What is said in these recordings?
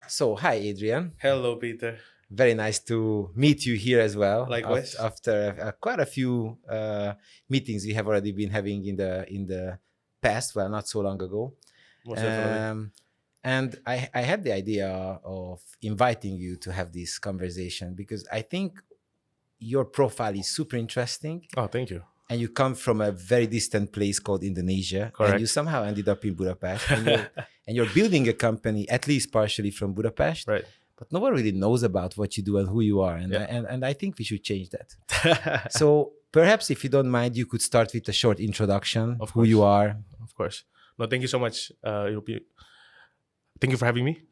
So, hi, Adrian. Hello, Peter. Very nice to meet you here as well. Likewise. After quite a few meetings we have already been having in the past, well, not so long ago. Most definitely. And I had the idea of inviting you to have this conversation because I think your profile is super interesting, Oh, thank you. and you come from a very distant place called Indonesia, and you Correct. somehow ended up in Budapest, and you're building a company, at least partially from Budapest. Right. But no one really knows about what you do and who you are, and Yeah. and I think we should change that. So perhaps, if you don't mind, you could start with a short introduction Of who you course. are. Of course. No, thank you so much. Thank you for having me,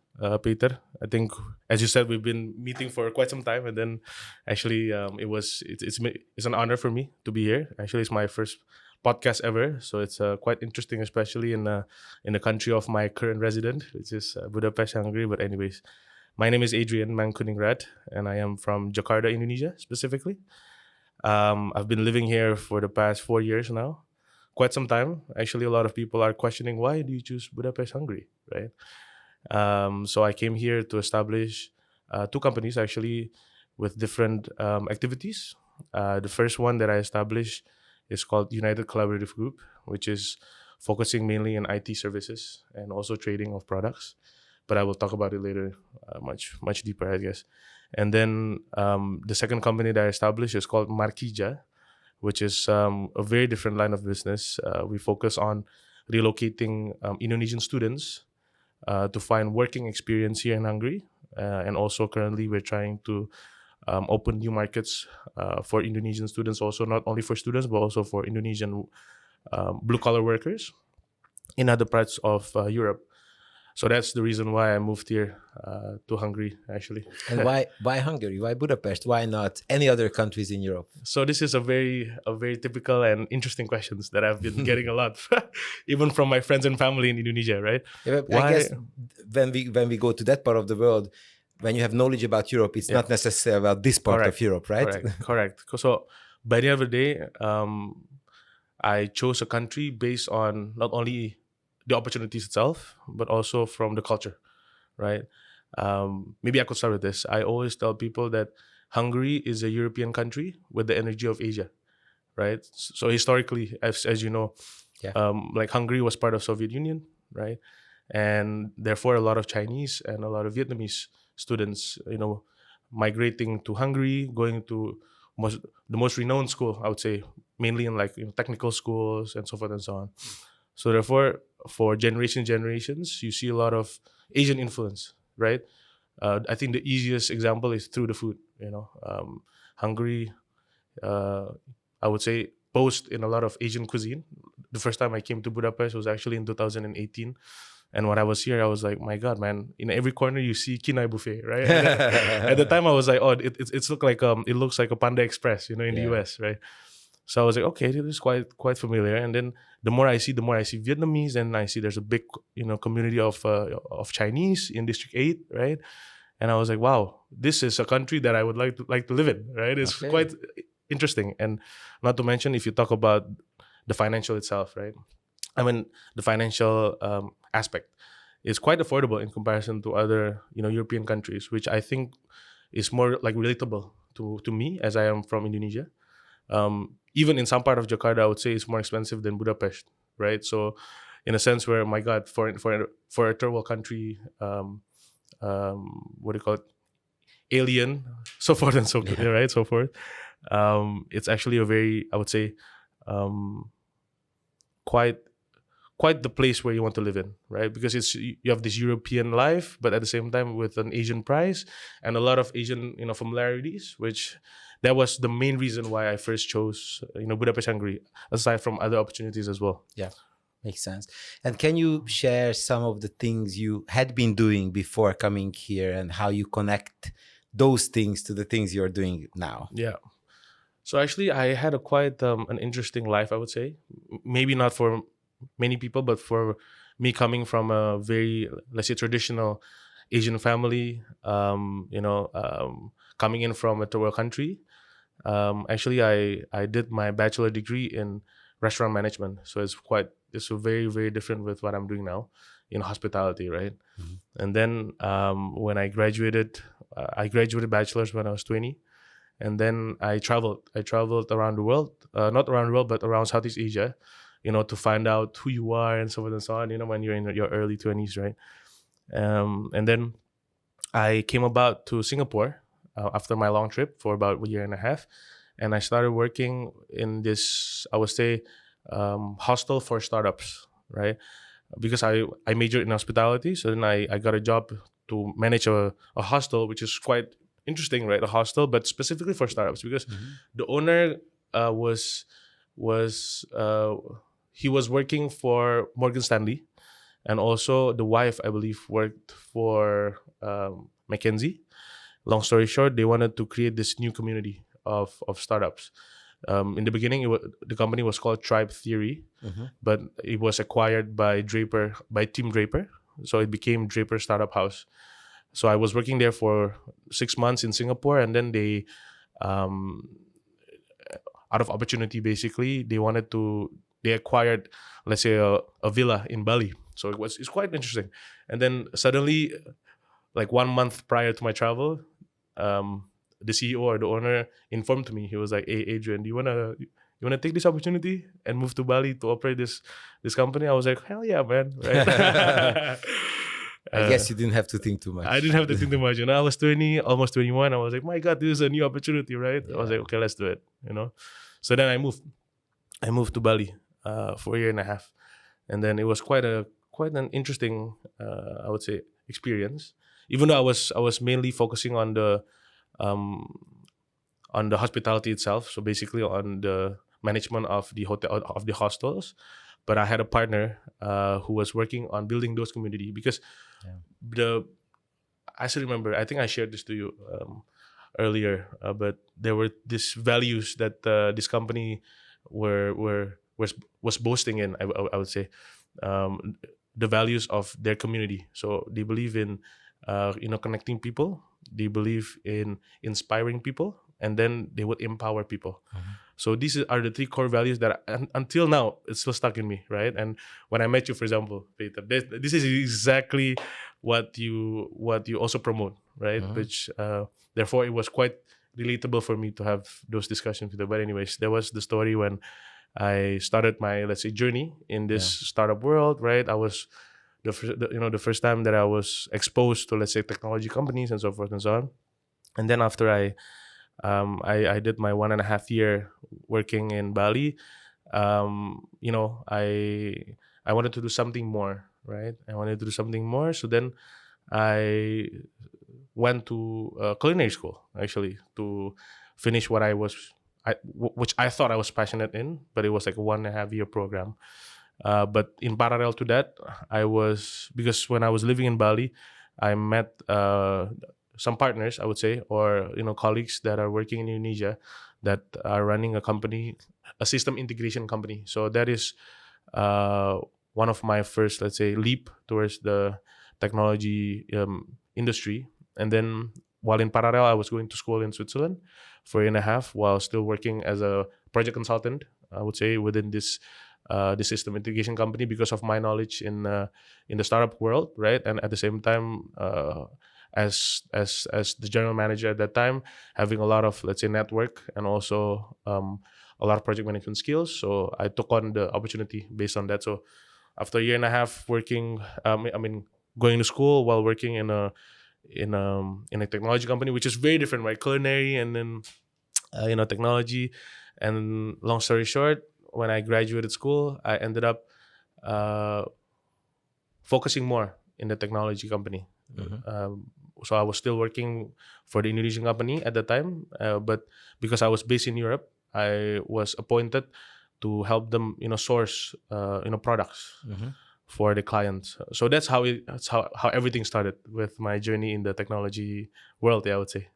Peter. I think, as you said, we've been meeting for quite some time, and then actually, it's an honor for me to be here. Actually, it's my first podcast ever, so it's quite interesting, especially in the country of my current resident, which is Budapest, Hungary. But anyways, my name is Adryan Mangkuningrat, and I am from Jakarta, Indonesia, specifically. I've been living here for the past 4 years now, quite some time. Actually, a lot of people are questioning, why do you choose Budapest, Hungary, right? So I came here to establish two companies actually with different activities. The first one that I established is called United Collaborative Group, which is focusing mainly on IT services and also trading of products. But I will talk about it later, much deeper, I guess. And then the second company that I established is called Markija, which is a very different line of business. We focus on relocating Indonesian students to find working experience here in Hungary. And also currently we're trying to open new markets for Indonesian students, also not only for students, but also for Indonesian blue-collar workers in other parts of Europe. So that's the reason why I moved here to Hungary, actually. And why Hungary? Why Budapest? Why not any other countries in Europe? So this is a very typical and interesting questions that I've been getting a lot, even from my friends and family in Indonesia, right? Yeah, but I guess when we go to that part of the world, when you have knowledge about Europe, it's not necessarily about this part of Europe, right? Correct. So by the end of the day, I chose a country based on not only the opportunities itself, but also from the culture, right? Maybe I could start with this. I always tell people that Hungary is a European country with the energy of Asia, right? So historically, as you know, Yeah. like Hungary was part of Soviet Union, right? And therefore, a lot of Chinese and a lot of Vietnamese students, migrating to Hungary, going to the most renowned school, I would say, mainly in like technical schools and so forth and so on. So therefore, for generations, you see a lot of Asian influence, right? I think the easiest example is through the food. Hungary, I would say, boasts in a lot of Asian cuisine. The first time I came to Budapest was actually in 2018. And when I was here, I was like, my God, man! In every corner you see Kinai buffet, right? At the time, I was like, oh, it looks like a Panda Express, in the US, right? So I was like, okay, this is quite familiar. And then the more I see Vietnamese, and I see there's a big community of Chinese in District 8, right? And I was like, wow, this is a country that I would like to live in, right? It's quite interesting. And not to mention, if you talk about the financial itself, right? I mean, the financial aspect is quite affordable in comparison to other European countries, which I think is more like relatable to me, as I am from Indonesia. Even in some part of Jakarta, I would say it's more expensive than Budapest, right? So, in a sense, where my God, for a third world country, what do you call it, alien, so forth and so forth, right? So forth. It's actually a very, I would say, quite the place where you want to live in, right? Because you have this European life, but at the same time with an Asian price and a lot of Asian familiarities, which that was the main reason why I first chose Budapest, Hungary, aside from other opportunities as well. Yeah, makes sense. And can you share some of the things you had been doing before coming here and how you connect those things to the things you're doing now? Yeah. So actually, I had a quite an interesting life, I would say. Maybe not for many people, but for me, coming from a very, let's say, traditional Asian family, coming in from a third world country. Actually, I did my bachelor degree in restaurant management, so it's very, very different with what I'm doing now. in hospitality, right? Mhm. And then when I graduated bachelor's when I was 20, and then I traveled. I traveled around the world, not around the world, but around Southeast Asia, to find out who you are and so forth and so on. When you're in your early 20s, right? And then I came about to Singapore after my long trip for about a year and a half, and I started working in this, I would say, hostel for startups, right? Because I majored in hospitality, so then I got a job to manage a hostel, which is quite interesting, right? A hostel, but specifically for startups, because the owner was he was working for Morgan Stanley, and also the wife, I believe, worked for McKinsey. Long story short, they wanted to create this new community of startups. In the beginning, the company was called Tribe Theory, but it was acquired by Team Draper, so it became Draper Startup House. So I was working there for 6 months in Singapore, and then they, out of opportunity, basically, they acquired, let's say, a villa in Bali. So it's quite interesting. And then suddenly, like 1 month prior to my travel, the CEO or the owner informed me. He was like, "Hey, Adryan, do you wanna take this opportunity and move to Bali to operate this company?" I was like, "Hell yeah, man!" Right? I guess you didn't have to think too much. I didn't have to think too much. I was 20, almost 21. I was like, "My God, this is a new opportunity, right?" I was like, "Okay, let's do it." So then I moved. I moved to Bali for a year and a half, and then it was quite an interesting, I would say, experience. Even though I was mainly focusing on the hospitality itself, so basically on the management of the hotel, of the hostels, but I had a partner who was working on building those community, because I still remember, I think I shared this to you earlier, but there were these values that this company was boasting in. I would say the values of their community. So they believe in connecting people. They believe in inspiring people, and then they would empower people. So these are the 3 core values that until now it's still stuck in me, right? And when I met you, for example, Peter, this is exactly what you also promote, right? Which therefore it was quite relatable for me to have those discussions with you. But anyways, there was the story when I started my, let's say, journey in this startup world, right? I was the first time that I was exposed to, let's say, technology companies and so forth and so on. And then after I did my 1.5 year working in Bali, I wanted to do something more, right? I wanted to do something more. So then I went to culinary school, actually, to finish which I thought I was passionate in, but it was like a 1.5 year program. But in parallel to that, because when I was living in Bali, I met some partners, I would say, or colleagues that are working in Indonesia that are running a company, a system integration company. So that is one of my first, let's say, leap towards the technology industry. And then while in parallel, I was going to school in Switzerland for 1.5 years while still working as a project consultant, I would say, within this system integration company, because of my knowledge in the startup world, right? And at the same time, as the general manager at that time, having a lot of, let's say, network, and also a lot of project management skills. So I took on the opportunity based on that. So after 1.5 years working, going to school while working in a technology company, which is very different, right? Culinary and then technology. And long story short, when I graduated school, I ended up focusing more in the technology company. So I was still working for the Indonesian company at the time, but because I was based in Europe, I was appointed to help them, source, products for the clients. So that's how everything started with my journey in the technology world, I would say.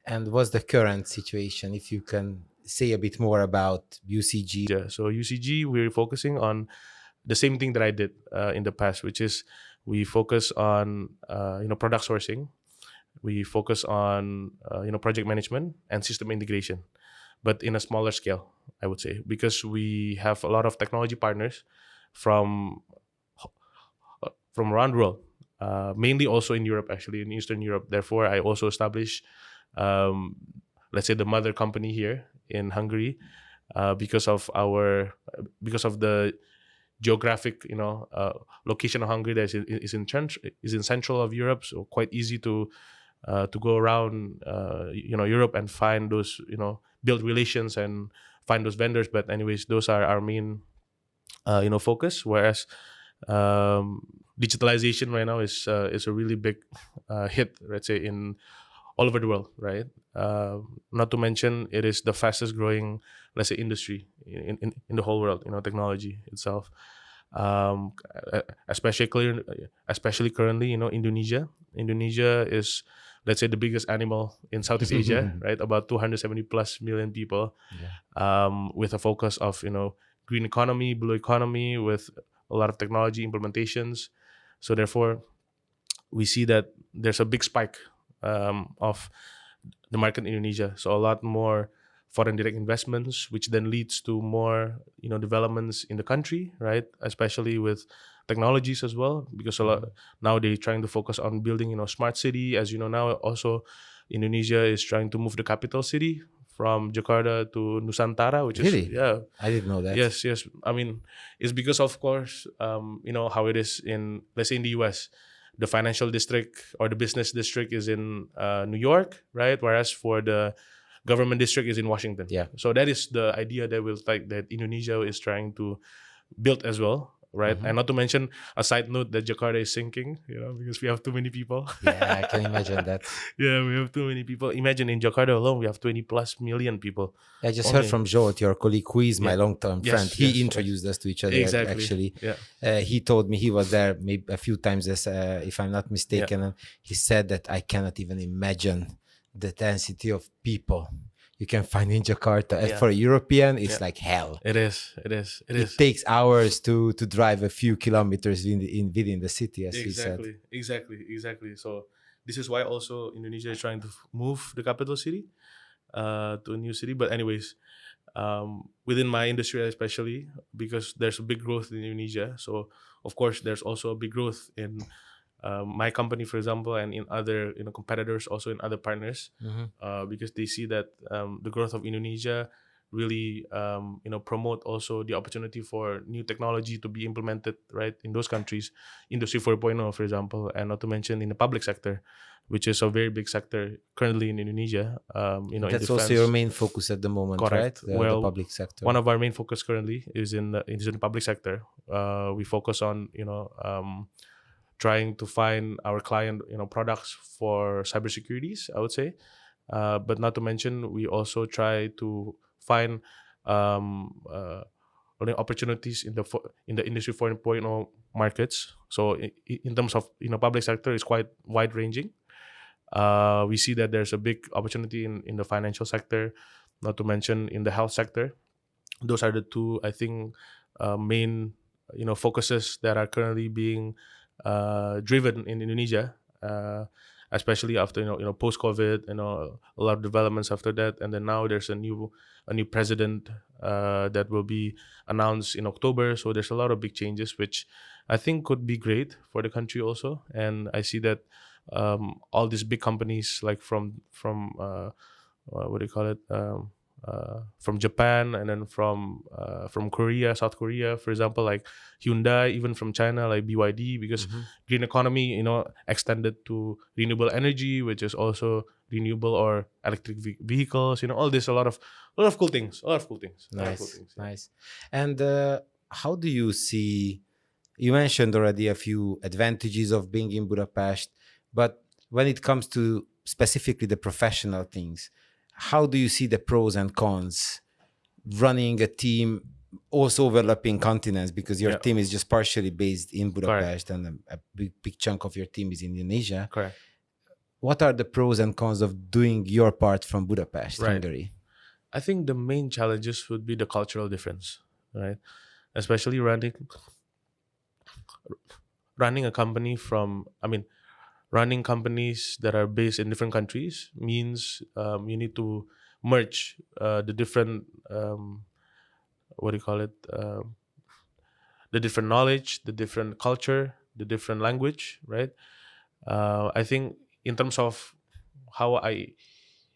And what's the current situation, if you can say a bit more about UCG? Yeah, so UCG, we're focusing on the same thing that I did in the past, which is we focus on product sourcing, we focus on project management and system integration, but in a smaller scale, I would say, because we have a lot of technology partners from from around the world, mainly also in Europe, actually in Eastern Europe. Therefore, I also established, um, let's say, the mother company here in Hungary, because of the geographic, location of Hungary that is in central of Europe, so quite easy to go around, Europe and find those, build relations and find those vendors. But anyways, those are our main, focus. Whereas digitalization right now is a really big hit, let's say, in all over the world, right? Not to mention, it is the fastest growing, let's say, industry in the whole world. Technology itself, um, especially currently, Indonesia. Indonesia is, let's say, the biggest animal in Southeast Asia, right? About 270 plus million people, with a focus of green economy, blue economy, with a lot of technology implementations. So therefore, we see that there's a big spike, of the market in Indonesia. So a lot more foreign direct investments, which then leads to more developments in the country, right? Especially with technologies as well, because a lot now they're trying to focus on building smart city. As you know now, also Indonesia is trying to move the capital city from Jakarta to Nusantara, which is Really? I didn't know that. yes. I mean, it's because, of course, how it is in, let's say, in the US. The financial district or the business district is in New York, right? Whereas for the government district is in Washington. Yeah. So that is the idea that Indonesia is trying to build as well, right? And not to mention, a side note, that Jakarta is sinking, because we have too many people. Yeah, I can imagine that. Yeah, we have too many people. Imagine in Jakarta alone, we have 20 plus million people. I just heard from Joe, your colleague, who is my long-term Yes, friend. He yes, introduced us to each other, Exactly. actually. Yeah. He told me he was there maybe a few times, if I'm not mistaken. And he said that I cannot even imagine the density of people you can find in Jakarta. As for a European, it's like hell. It is. It takes hours to drive a few kilometers within the city, as he said. Exactly. So this is why also Indonesia is trying to move the capital city to a new city. But anyways, within my industry especially, because there's a big growth in Indonesia, so of course there's also a big growth in my company, for example, and in other competitors, also in other partners, because they see that the growth of Indonesia really promote also the opportunity for new technology to be implemented right in those countries, Industry 4.0, for example, and not to mention in the public sector, which is a very big sector currently in Indonesia. That's also your main focus at the moment, correct. right? Well, the public sector. One of our main focus currently is in the public sector. We focus on trying to find our client products for cybersecurities, I would say, but not to mention we also try to find opportunities in the Industry 4.0 markets. So in terms of public sector, is quite wide ranging. We see that there's a big opportunity in the financial sector, not to mention in the health sector. Those are the two, I think, main focuses that are currently being driven in Indonesia, especially after post COVID, a lot of developments after that, and then now there's a new president that will be announced in October. So there's a lot of big changes, which I think could be great for the country also. And I see that all these big companies, like from what do you call it? From Japan, and then from Korea, South Korea, for example, like Hyundai, even from China, like BYD, because green economy, extended to renewable energy, which is also renewable or electric vehicles, all this, a lot of cool things, Nice. And how do you see? You mentioned already a few advantages of being in Budapest, but when it comes to specifically the professional things, how do you see the pros and cons running a team also overlapping continents, because your team is just partially based in Budapest. Correct. And a big chunk of your team is in Indonesia. Correct. What are the pros and cons of doing your part from Budapest, Hungary? I think the main challenges would be the cultural difference, right? Especially running a company running companies that are based in different countries means you need to merge the different the different knowledge, the different culture, the different language, right? I think in terms of how I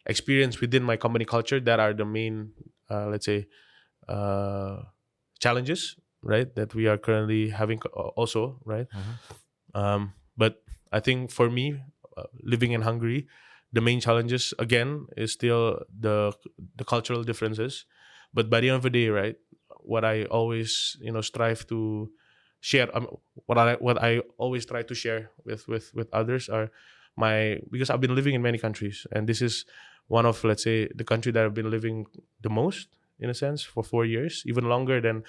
experience within my company culture, that are the main, let's say, uh, challenges, right? That we are currently having also, right? But I think for me, living in Hungary, the main challenges again is still the cultural differences. But by the end of the day, right, what I always strive to share, what I always try to share with others are because I've been living in many countries, and this is one of, let's say, the country that I've been living the most, in a sense, for 4 years, even longer than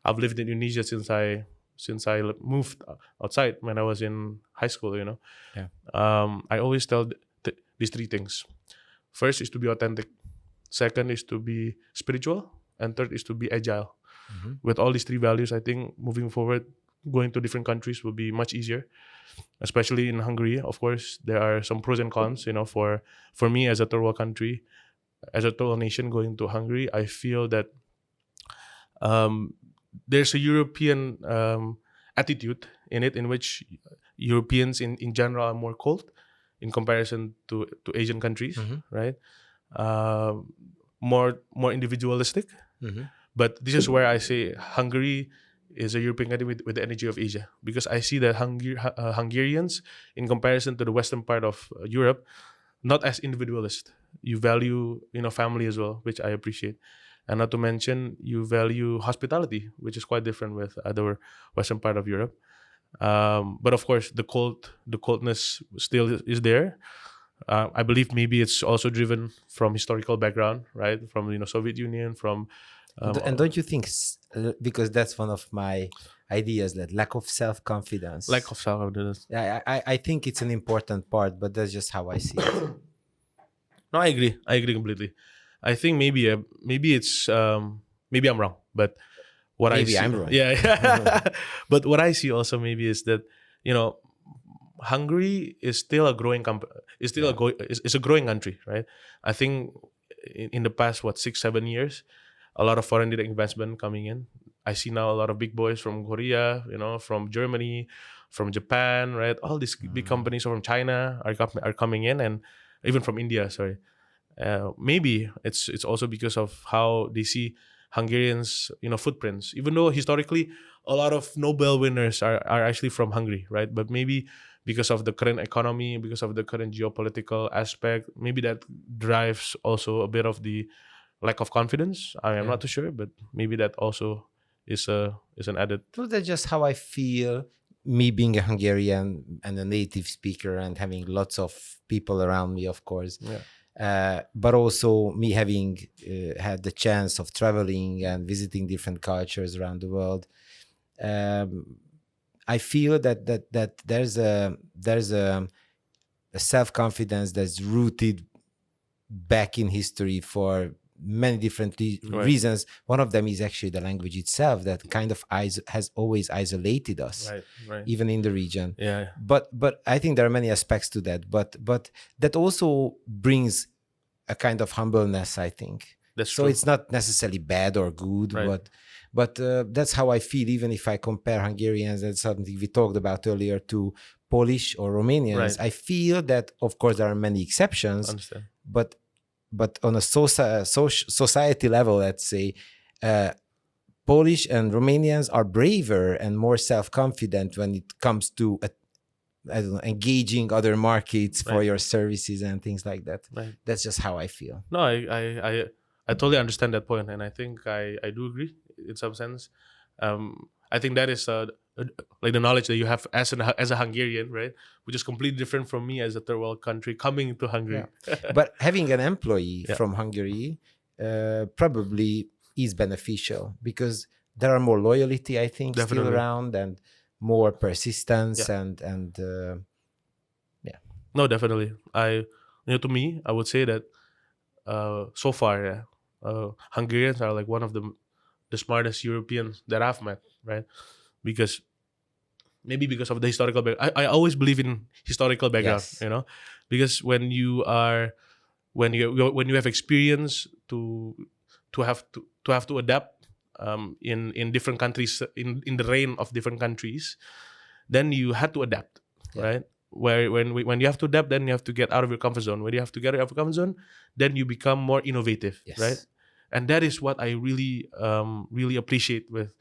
I've lived in Indonesia since I moved outside when I was in high school. Yeah. I always tell these three things. First is to be authentic. Second is to be spiritual, and third is to be agile. With all these three values, I think moving forward, going to different countries will be much easier, especially in Hungary. Of course, there are some pros and cons. For me as a third world country, as a third world nation going to Hungary, I feel that there's a European attitude in it, in which Europeans in general are more cold in comparison to Asian countries, right? More individualistic. But this is where I say Hungary is a European country with the energy of Asia, because I see that Hungarians, in comparison to the western part of Europe, not as individualist. You value family as well, which I appreciate. And not to mention, you value hospitality, which is quite different with other western part of Europe. But of course, the coldness still is there. I believe maybe it's also driven from historical background, right? From Soviet Union, from and don't you think, because that's one of my ideas, that lack of self-confidence. Lack of self-confidence. Yeah, I think it's an important part, but that's just how I see it. No, I agree completely. I think maybe it's maybe I'm wrong, but what I see, I'm wrong. Yeah. But what I see also maybe is that Hungary is still a growing is a growing country, right? I think in the past 6-7 years, a lot of foreign direct investment coming in. I see now a lot of big boys from Korea, from Germany, from Japan, right? All these big companies from China are coming in, and even from India. Sorry, maybe it's also because of how they see Hungarians, footprints. Even though historically a lot of Nobel winners are actually from Hungary, right? But maybe because of the current economy, because of the current geopolitical aspect, maybe that drives also a bit of the lack of confidence. I am not too sure, but maybe that also is an added. So that's just how I feel. Me being a Hungarian and a native speaker, and having lots of people around me, of course. Yeah. But also me having had the chance of traveling and visiting different cultures around the world. I feel that there's a self-confidence that's rooted back in history for many different reasons. One of them is actually the language itself, that kind of has always isolated us, right. even in the region. Yeah. But I think there are many aspects to that. But that also brings a kind of humbleness, I think. That's so true. It's not necessarily bad or good, Right. but that's how I feel. Even if I compare Hungarians, that's something we talked about earlier, to Polish or Romanians, Right. I feel that, of course, there are many exceptions. Understand. But on a society level, let's say, Polish and Romanians are braver and more self-confident when it comes to engaging other markets for your services and things like that. Right. That's just how I feel. No, I totally understand that point, and I think I do agree in some sense. I think that is like the knowledge that you have as a Hungarian, right, which is completely different from me as a third world country coming to Hungary. Yeah. But having an employee from Hungary probably is beneficial, because there are more loyalty, I think, Definitely. still around, and more persistence and No, definitely. To me, I would say that so far, Hungarians are like one of the smartest Europeans that I've met, right? Because of the historical background. I always believe in historical background, Yes. Because when you have experience to have to adapt in different countries, in the reign of different countries, then you had to adapt, right? When you have to adapt, then you have to get out of your comfort zone. When you have to get out of your comfort zone, then you become more innovative, right? And that is what I really really appreciate with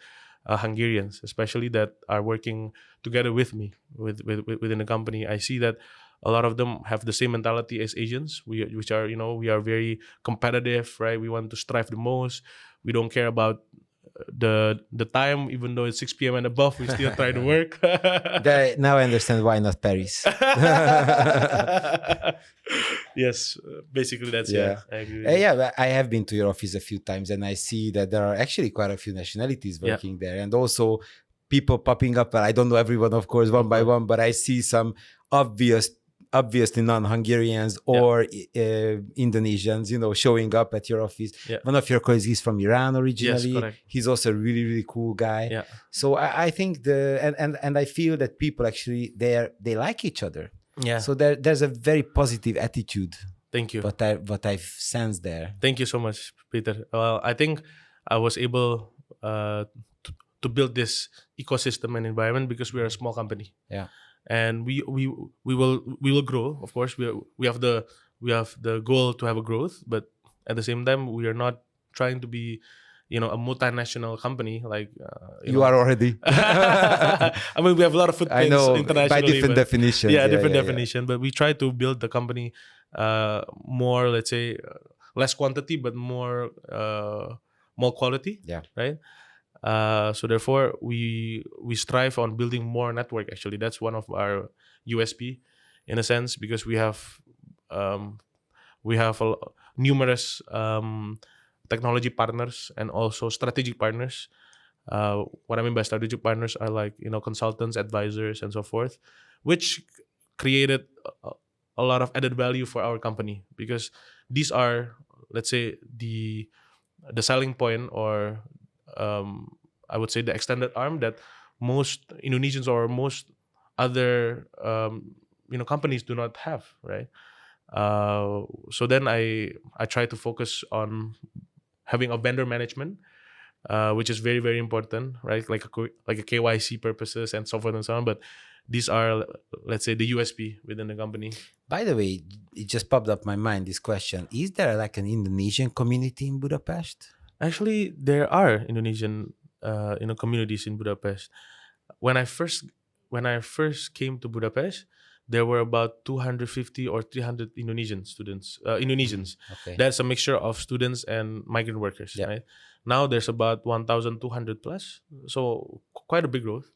Hungarians, especially that are working together with me within the company. I see that a lot of them have the same mentality as Asians, which are, we are very competitive, right? We want to strive the most. We don't care about the time, even though it's 6 p.m. and above, we still try to work. Now I understand why not Paris. Yes, basically that's I agree with yeah, but I have been to your office a few times, and I see that there are actually quite a few nationalities working there, and also people popping up. I don't know everyone, of course, one by one, but I see some obviously non-Hungarians or Indonesians, showing up at your office. One of your colleagues is from Iran originally. Yes, correct. He's also a really, really cool guy. Yeah. So I think and I feel that people actually they like each other. Yeah. So there's a very positive attitude. Thank you. What I've sensed there. Thank you so much, Peter. Well, I think I was able to build this ecosystem and environment because we are a small company. Yeah. And we will grow. Of course, we have the goal to have a growth, but at the same time, we are not trying to be, a multinational company like you are already. I mean, we have a lot of footprints internationally. By different definitions. Yeah, different definition. But we try to build the company more, let's say, less quantity but more quality. Yeah. Right. So therefore, we strive on building more network. Actually, that's one of our USP, in a sense, because we have numerous technology partners and also strategic partners. What I mean by strategic partners are like consultants, advisors, and so forth, which created a lot of added value for our company, because these are, let's say, the selling point, or I would say the extended arm that most Indonesians or most other companies do not have, right? So then I try to focus on having a vendor management, which is very, very important, right? Like a KYC purposes and so forth and so on. But these are, let's say, the USP within the company. By the way, it just popped up my mind, this question: is there like an Indonesian community in Budapest? Actually, there are Indonesian communities in Budapest. When I first came to Budapest, there were about 250 or 300 Indonesians. Okay. That's a mixture of students and migrant workers, right? Now there's about 1,200 plus, so quite a big growth.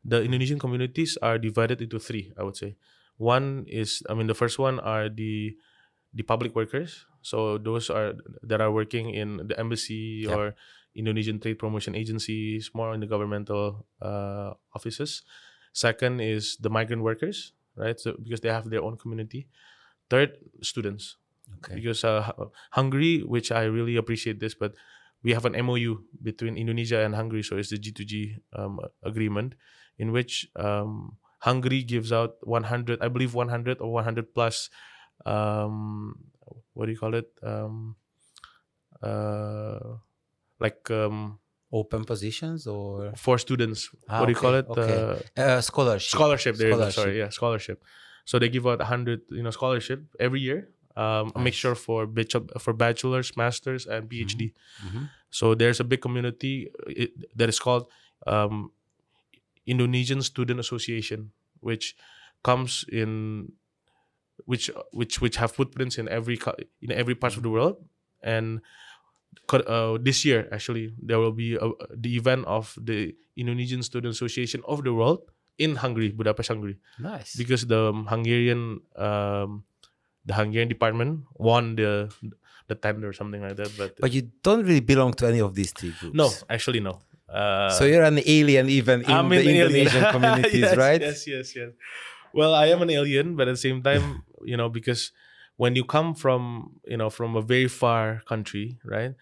The Indonesian communities are divided into three, I would say. One is, the first one are the public workers. So those that are working in the embassy or Indonesian trade promotion agencies, more in the governmental offices. Second is the migrant workers, right? So because they have their own community. Third, students. Okay. Because Hungary, which I really appreciate this, but we have an MOU between Indonesia and Hungary, so it's the G2G agreement, in which Hungary gives out 100, I believe 100 or 100 plus, what do you call it? Open positions or for students. What do you call it? Okay. Scholarship. Scholarship. There you go. Sorry, scholarship. So they give out 100, scholarship every year. A mixture for bachelor's, master's, and PhD. Mm-hmm. So there's a big community that is called Indonesian Student Association, which comes in, which have footprints in every part of the world. And this year, actually, there will be the event of the Indonesian Student Association of the world in Hungary, Budapest, Hungary. Nice. Because the Hungarian department won the tender or something like that. But you don't really belong to any of these three groups. No, actually no. So you're an alien even in the Indonesian communities, yes, right? Yes. Well, I am an alien, but at the same time, because when you come from a very far country, right?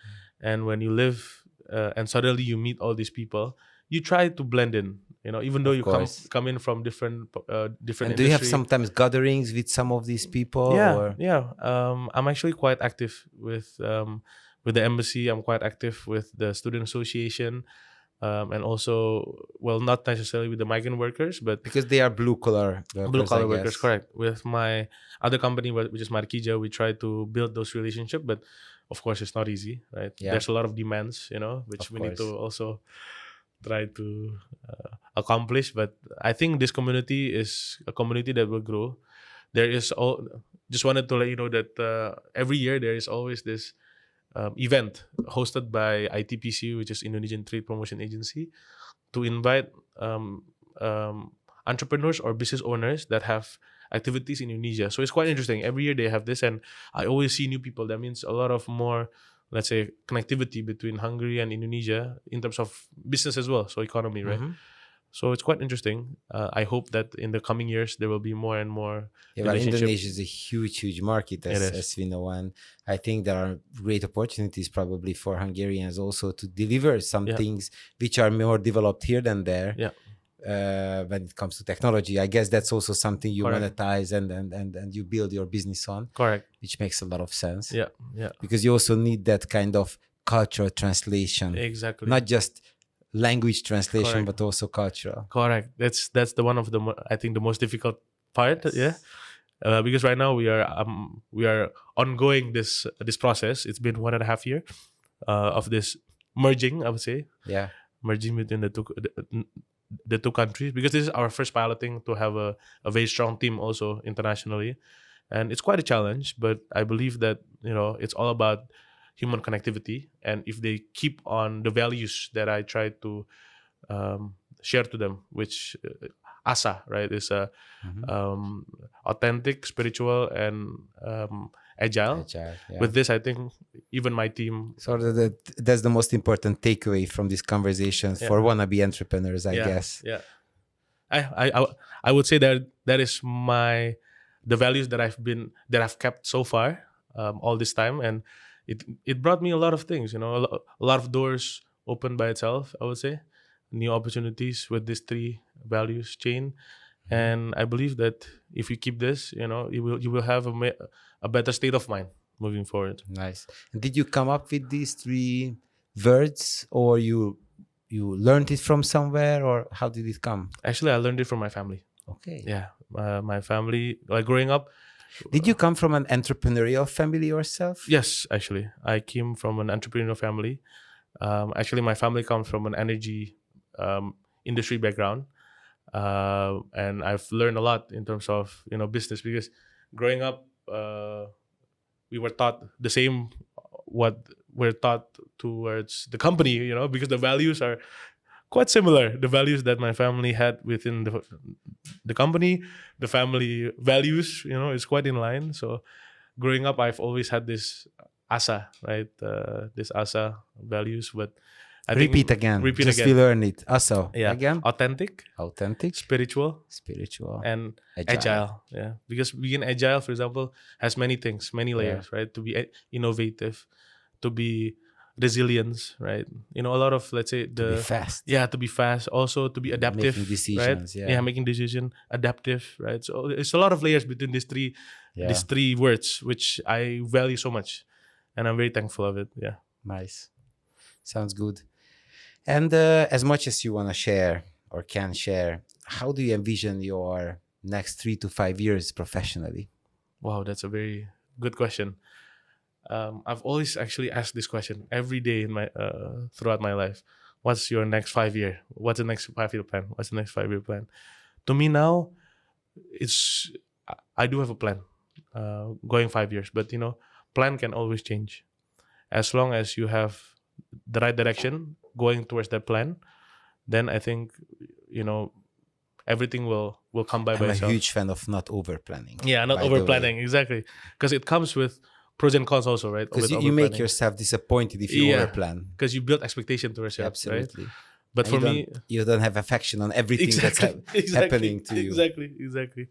And when you live and suddenly you meet all these people, you try to blend in, even though you come in from different And industry. do you have sometimes gatherings with some of these people? Yeah. I'm actually quite active with with the embassy. I'm quite active with the student association, and also, well, not necessarily with the migrant workers, but Because they are blue collar blue workers, I collar workers. guess. Correct. With my other company, which is Markija, we try to build those relationships, but of course, it's not easy, right? Yeah. There's a lot of demands, which Of we need to course. also try to accomplish. But I think this community is a community that will grow. There is all. Just wanted to let you know that every year there is always this event hosted by ITPC, which is Indonesian Trade Promotion Agency, to invite entrepreneurs or business owners that have activities in Indonesia. So it's quite interesting. Every year they have this, and I always see new people. That means a lot of more, let's say, connectivity between Hungary and Indonesia in terms of business as well. So economy, right? Mhm. So it's quite interesting. I hope that in the coming years there will be more and more. Yeah, but relationship. Indonesia is a huge market, It is. as we know, and I think there are great opportunities probably for Hungarians also to deliver some Yeah. things which are more developed here than there. Yeah. When it comes to technology, I guess that's also something you Correct. monetize and you build your business on, Correct. which makes a lot of sense. Yeah. Yeah. Because you also need that kind of cultural translation, Exactly. not just language translation, Correct. but also cultural. Correct. That's the one of the I think the most difficult part. Yeah. Because right now we are ongoing this process. It's been 1.5 years of this merging, I would say, Yeah. merging between the two countries, because this is our first piloting to have a very strong team also internationally, and it's quite a challenge. But I believe that it's all about human connectivity, and if they keep on the values that I try to share to them, which ASA, right, is authentic, spiritual, and agile. Agile, yeah. With this, I think even my team. So that's the most important takeaway from this conversation for wannabe entrepreneurs, I guess. Yeah, I would say that is the values that I've kept so far all this time, and it brought me a lot of things. A lot of doors opened by itself. I would say new opportunities with these 3 values chain, and I believe that if you keep this, you will have a better state of mind moving forward. Nice. And did you come up with these 3 words, or you learned it from somewhere, or how did it come? Actually, I learned it from my family. Okay. Yeah, my family, like growing up. Did you come from an entrepreneurial family yourself? Yes, actually, I came from an entrepreneurial family. Actually, my family comes from an energy industry background, and I've learned a lot in terms of business, because growing up, we were taught the same what we're taught towards the company, because the values are quite similar. The values that my family had within the company, the family values, is quite in line. So growing up, I've always had this ASA, right? This ASA values, but I think Repeat again. Repeat Just again. to learn it. Also, Yeah. again. Authentic, spiritual, and agile. Yeah. Because being agile, for example, has many things, many layers, right? To be innovative, to be resilience, right? A lot of, let's say, to be fast. Yeah, to be fast. Also to be adaptive, making decisions, right? yeah. Making decision, adaptive, right? So it's a lot of layers between these three words, which I value so much, and I'm very thankful of it. Yeah. Nice. Sounds good. And as much as you want to share or can share, how do you envision your next 3 to 5 years professionally? Wow, that's a very good question. I've always actually asked this question every day in my throughout my life. What's your next 5 year? What's the next 5-year plan? What's the next 5-year plan? To me now, I do have a plan going 5 years, but plan can always change. As long as you have the right direction going towards that plan, then I think everything will come by I'm itself. a huge fan of not over planning. Yeah, not over planning, exactly, because it comes with pros and cons also, right? Because you make yourself disappointed if you over plan. Because you build expectation to yourself. Absolutely. Right? But and for me, you don't have affection on everything that's happening to you. Exactly.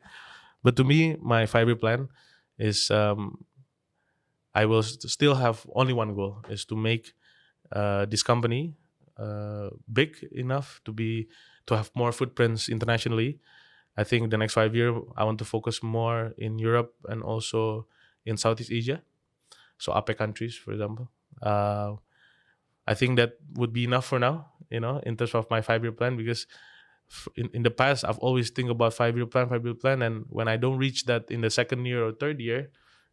But to me, my 5-year plan is I will still have only one goal, is to make this company big enough to have more footprints internationally. I think the next 5 years, I want to focus more in Europe and also in Southeast Asia. So APEC countries, for example. I think that would be enough for now, in terms of my 5-year plan, because in the past, I've always think about 5-year plan. And when I don't reach that in the second year or third year,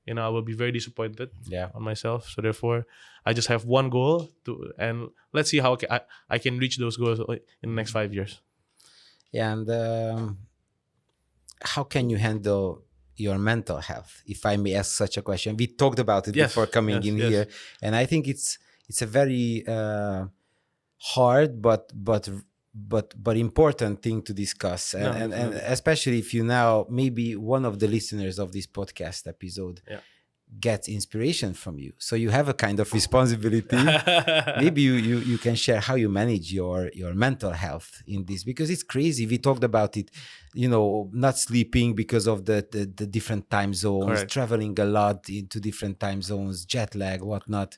I will be very disappointed on myself. So therefore, I just have one goal and let's see how I can reach those goals in the next 5 years. Yeah. And how can you handle your mental health, if I may ask such a question? We talked about it before coming in here, and I think it's a very hard but important thing to discuss, and especially if you now, maybe one of the listeners of this podcast episode gets inspiration from you, so you have a kind of responsibility. Maybe you can share how you manage your mental health in this, because it's crazy. We talked about it, not sleeping because of the different time zones. Correct. Traveling a lot into different time zones, jet lag, whatnot.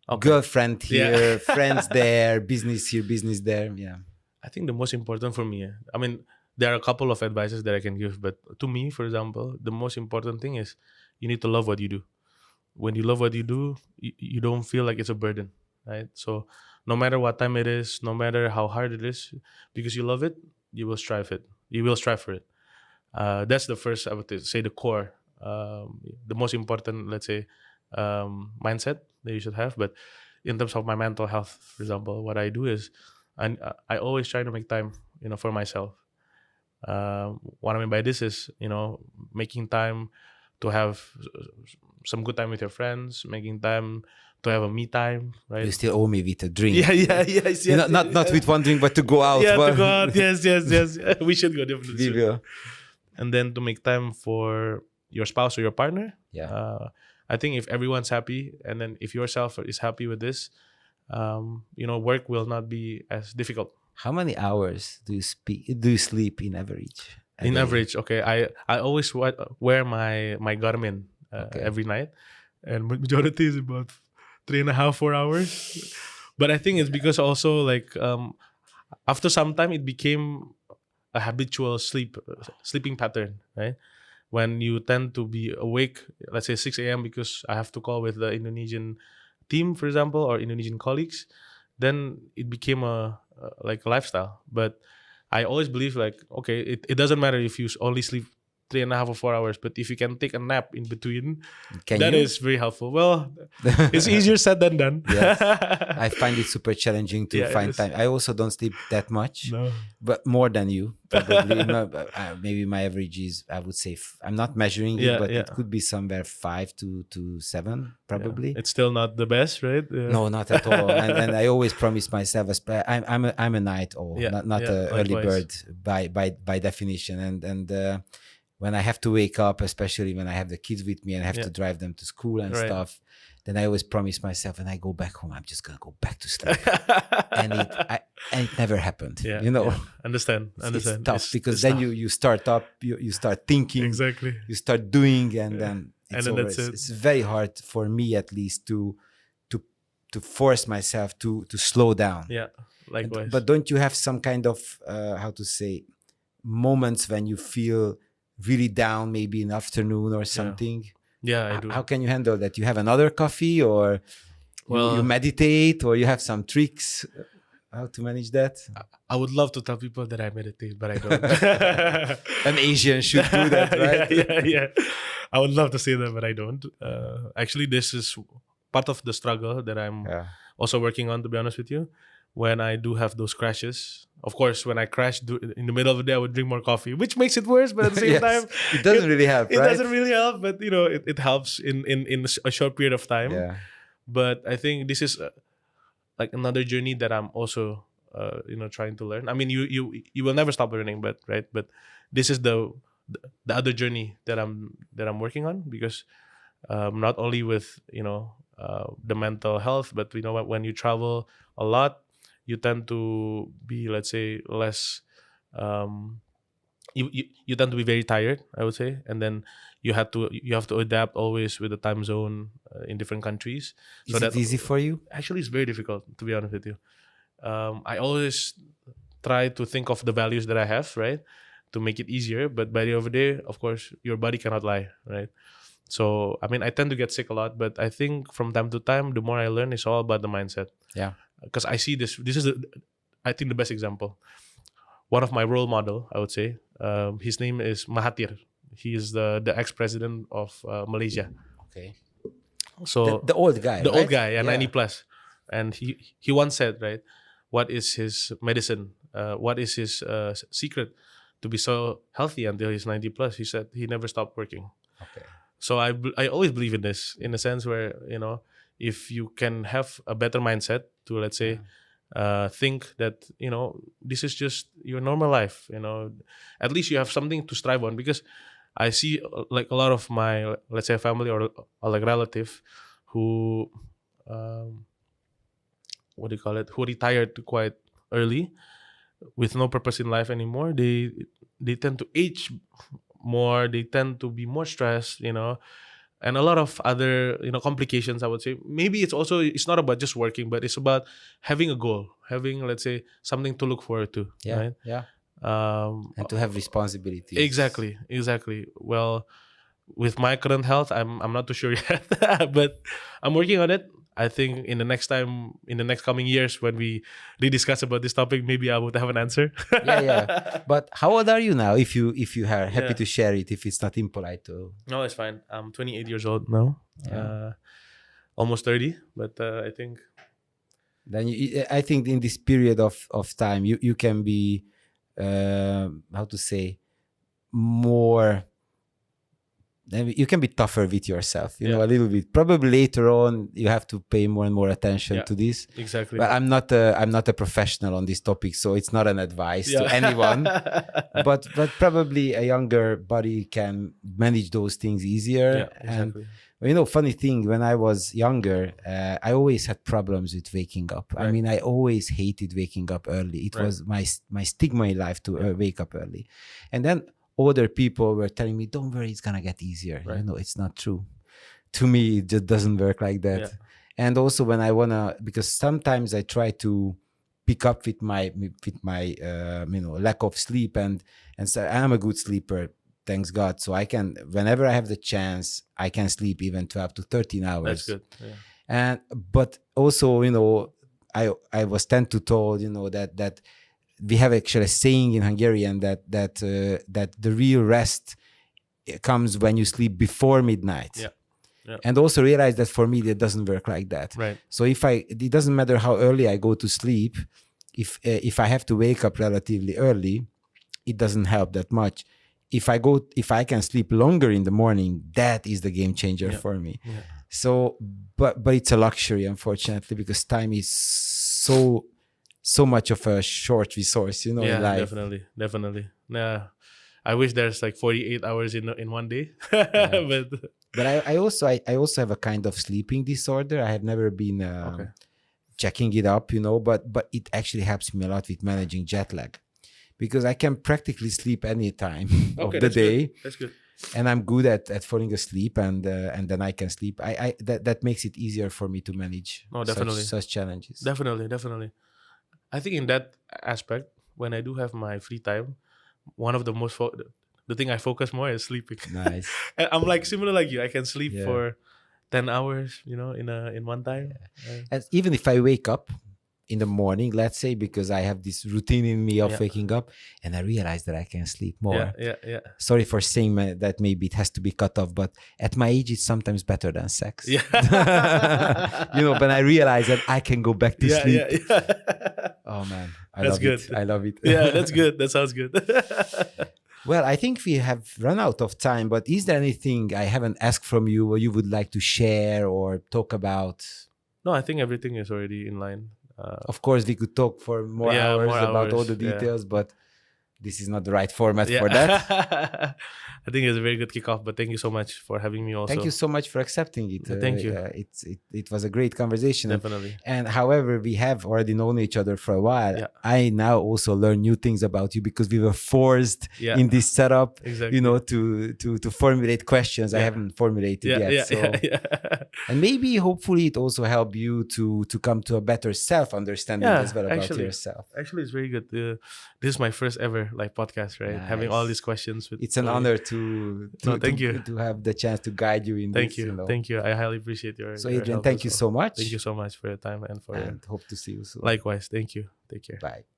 Okay. Girlfriend here, friends there, business here, business there. Yeah, I think the most important for me, I mean, there are a couple of advices that I can give, but to me, for example, the most important thing is you need to love what you do. When you love what you do, you don't feel like it's a burden, right? So no matter what time it is, no matter how hard it is, because you love it, you will strive for it. That's the first, I would say, the core, the most important, let's say, mindset that you should have. But in terms of my mental health, for example, what I do is I always try to make time, for myself. What I mean by this is, making time to have some good time with your friends, making time to have a me time, right? You still owe me with a drink. Yes. Not with one drink, but to go out. Yeah, to go out. Yes. We should go, definitely. We will. And then to make time for your spouse or your partner. Yeah. I think if everyone's happy, and then if yourself is happy with this, work will not be as difficult. How many hours do you sleep in average? In average, okay. I always wear my Garmin every night, and majority is about 3.5, 4 hours. But I think it's because also, like, after some time it became a habitual sleeping pattern, right? When you tend to be awake, let's say 6 a.m. because I have to call with the Indonesian team, for example, or Indonesian colleagues, then it became a lifestyle. But I always believe, like, okay, it doesn't matter if you only sleep 3.5 or 4 hours, but if you can take a nap in between, that is very helpful. Well, it's easier said than done. Yes. I find it super challenging to find time. I also don't sleep that much, but more than you, probably. Maybe my average is, I would say, I'm not measuring it, but it could be somewhere 5 to 7, probably. It's still not the best, right? No, not at all. and I always promise myself, I'm a night owl, not an early bird by definition. And when I have to wake up, especially when I have the kids with me and I have to drive them to school and stuff, then I always promise myself, when I go back home, I'm just gonna go back to sleep. and it never happened. Understand. It's tough, because then you start up, you start thinking, exactly, you start doing, and then it's very hard for me, at least, to force myself to slow down. Yeah, likewise. But don't you have some kind of moments when you feel really down, maybe in the afternoon or something? Yeah, I do. How can you handle that? You have another coffee, or you meditate, or you have some tricks how to manage that? I would love to tell people that I meditate, but I don't. An Asian should do that, right? Yeah. I would love to say that, but I don't. Actually, this is part of the struggle that I'm also working on, to be honest with you. When I do have those crashes, of course, when I crash in the middle of the day, I would drink more coffee, which makes it worse. But at the same time, it doesn't really help. It doesn't really help, but it helps in a short period of time. Yeah. But I think this is like another journey that I'm also trying to learn. I mean, you will never stop learning, but this is the other journey that I'm working on, because not only with the mental health, but when you travel a lot, you tend to be, let's say, less. You tend to be very tired, I would say, and then you have to adapt always with the time zone in different countries. Is it easy for you? Actually, it's very difficult, to be honest with you. I always try to think of the values that I have, right, to make it easier. But by the end of the day, of course, your body cannot lie, right? So I mean, I tend to get sick a lot, but I think from time to time, the more I learn, it's all about the mindset. Yeah. Because I see this. This is, I think, the best example. One of my role model, I would say, his name is Mahathir. He is the ex-president of Malaysia. Okay. So the old guy. the right? old guy, yeah, Yeah. 90 plus, and he once said, right, what is his medicine? What is his secret to be so healthy until he's 90 plus? He said he never stopped working. Okay. So I always believe in this, in a sense where, you know, if you can have a better mindset to, let's say, think that, you know, this is just your normal life, you know, at least you have something to strive on. Because I see like a lot of my, let's say, family or like relative who what do you call it, who retired quite early with no purpose in life anymore. They tend to age more, they tend to be more stressed, you know, and a lot of other, you know, complications, I would say. Maybe it's not about just working, but it's about having a goal, having, let's say, something to look forward to. Yeah. Right? Yeah. And to have responsibilities. Exactly. Well, with my current health, I'm not too sure yet, but I'm working on it. I think in the next coming years, when we rediscuss about this topic, maybe I would have an answer. Yeah. But how old are you now? If you are happy Yeah. to share it, if it's not impolite to. No, it's fine. I'm 28 years old now. Yeah. Almost 30, but I think. Then I think in this period of time, you can be, how to say, more. You can be tougher with yourself, you know, a little bit. Probably later on, you have to pay more and more attention to this. Exactly. But I'm not a professional on this topic, so it's not an advice to anyone. but probably a younger body can manage those things easier. Yeah, exactly. And you know, funny thing, when I was younger, I always had problems with waking up. Right. I mean, I always hated waking up early. It was my stigma in life to wake up early. And then older people were telling me, don't worry, it's gonna get easier. Right. You know, it's not true. To me, it just doesn't work like that. Yeah. And also when I wanna, because sometimes I try to pick up with my you know, lack of sleep, and so I'm a good sleeper, thanks God. So I can, whenever I have the chance, I can sleep even 12 to 13 hours. That's good. Yeah. And but also, you know, I was tend to told, you know, that we have actually a saying in Hungarian that the real rest comes when you sleep before midnight. Yeah. Yeah. And also realize that for me, it doesn't work like that. Right. So it doesn't matter how early I go to sleep. If I have to wake up relatively early, it doesn't help that much. If I can sleep longer in the morning, that is the game changer for me. Yeah. So, but it's a luxury, unfortunately, because time is so much of a short resource, you know, in life. Definitely. Nah, I wish there's like 48 hours in one day. But I also have a kind of sleeping disorder. I have never been checking it up, you know, but it actually helps me a lot with managing jet lag, because I can practically sleep any time of the day. Good. That's good. And I'm good at falling asleep, and then I can sleep. That makes it easier for me to manage such challenges. Definitely. I think in that aspect, when I do have my free time, one of the the thing I focus more is sleeping. Nice. And I'm like similar like you. I can sleep for 10 hours, you know, in one time. And even if I wake up in the morning, let's say, because I have this routine in me of waking up, and I realize that I can sleep more. Yeah. Sorry for saying that maybe it has to be cut off, but at my age, it's sometimes better than sex. Yeah. You know, but I realize that I can go back to sleep. Yeah. Oh man, I love it. Yeah, that's good. That sounds good. Well, I think we have run out of time, but is there anything I haven't asked from you or you would like to share or talk about? No, I think everything is already in line. Of course, we could talk for more hours about all the details, but this is not the right format for that. I think it's a very good kickoff, but thank you so much for having me also. Thank you so much for accepting it. Thank you. It was a great conversation. Definitely. And however, we have already known each other for a while. Yeah. I now also learn new things about you because we were forced in this setup, you know, to formulate questions I haven't formulated yet. And maybe hopefully it also helped you to come to a better self-understanding as well about yourself. Actually, it's very good. This is my first ever your like podcast, right? Having all Nice. these questions with It's an honor to No, thank you. to have the chance to guide you in Thank this. you. You know. Thank you. I highly appreciate So your Adrian, help thank as you well. so much. Thank you so much for your time and for And hope to see you soon. likewise. Thank you. Take care. Bye.